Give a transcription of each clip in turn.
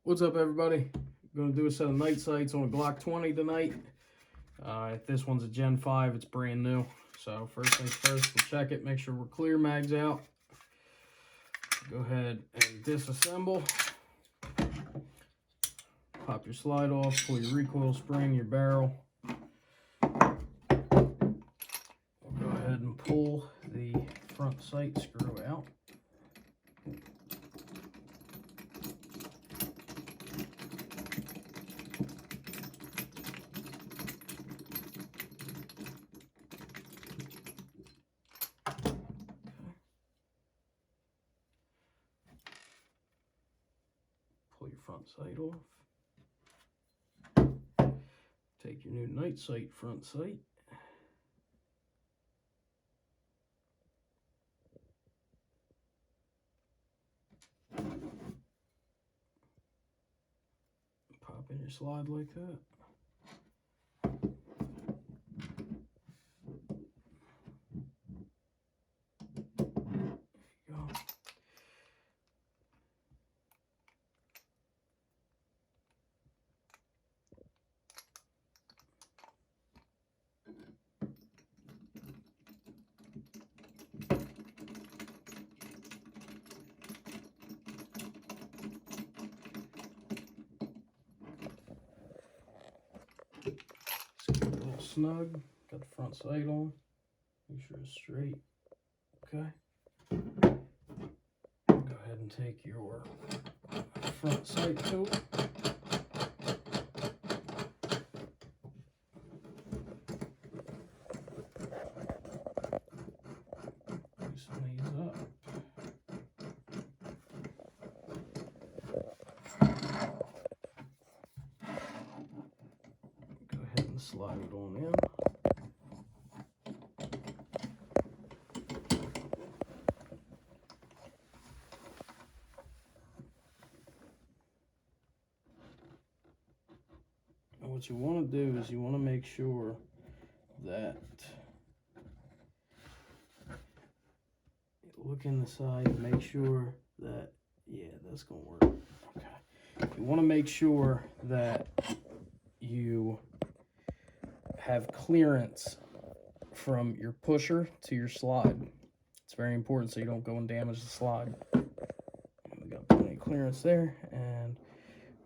What's up, everybody? Going to do a set of night sights on a Glock 20 tonight. This one's a Gen 5, it's brand new. So first things first, we'll check it, make sure we're clear, mags out. Go ahead and disassemble. Pop your slide off, pull your recoil spring, your barrel. We'll go ahead and pull the front sight screw out. Pull your front sight off. Take your new night sight front sight. Pop in your slide like that. There you go. Just get a little snug. Got the front sight on. Make sure it's straight. Okay. Go ahead and take your front sight coat. Loosen these up. Go ahead and slide it on in. And what you want to do is you want to make sure that look in the side and make sure that, yeah, that's gonna work. Okay. You want to make sure that you have clearance from your pusher to your slide. It's very important so you don't go and damage the slide. We got plenty of clearance there, and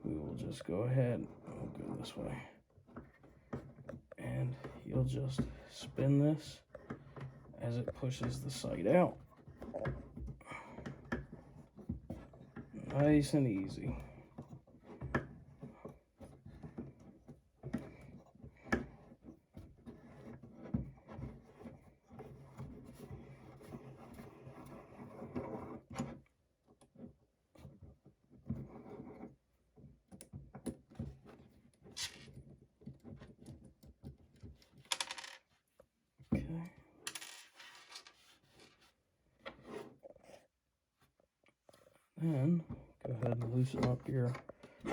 we will just go ahead. We'll go this way, and you'll just spin this as it pushes the sight out. Nice and easy. Okay. Then go ahead and loosen up your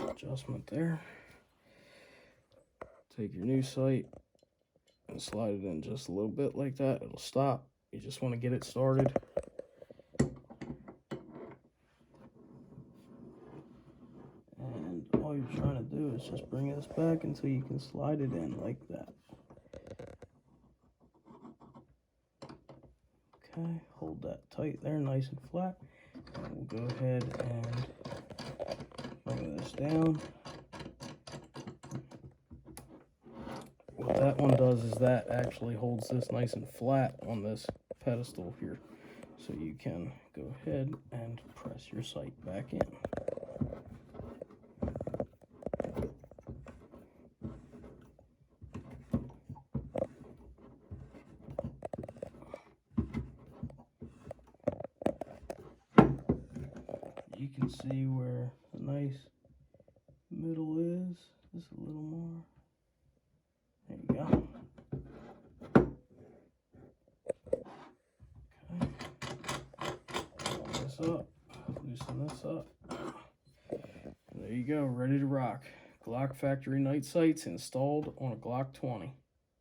adjustment there. Take your new sight and slide it in just a little bit like that. It'll stop. You just want to get it started. And all you're trying to do is just bring this back until you can slide it in like that. Okay, hold that tight there, nice and flat. And we'll go ahead and bring this down. What that one does is that actually holds this nice and flat on this pedestal here. So you can go ahead and press your sight back in. You can see where the nice middle is, just a little more. There you go. Okay. Pull this up, loosen this up. And there you go, ready to rock. Glock factory night sights installed on a Glock 20.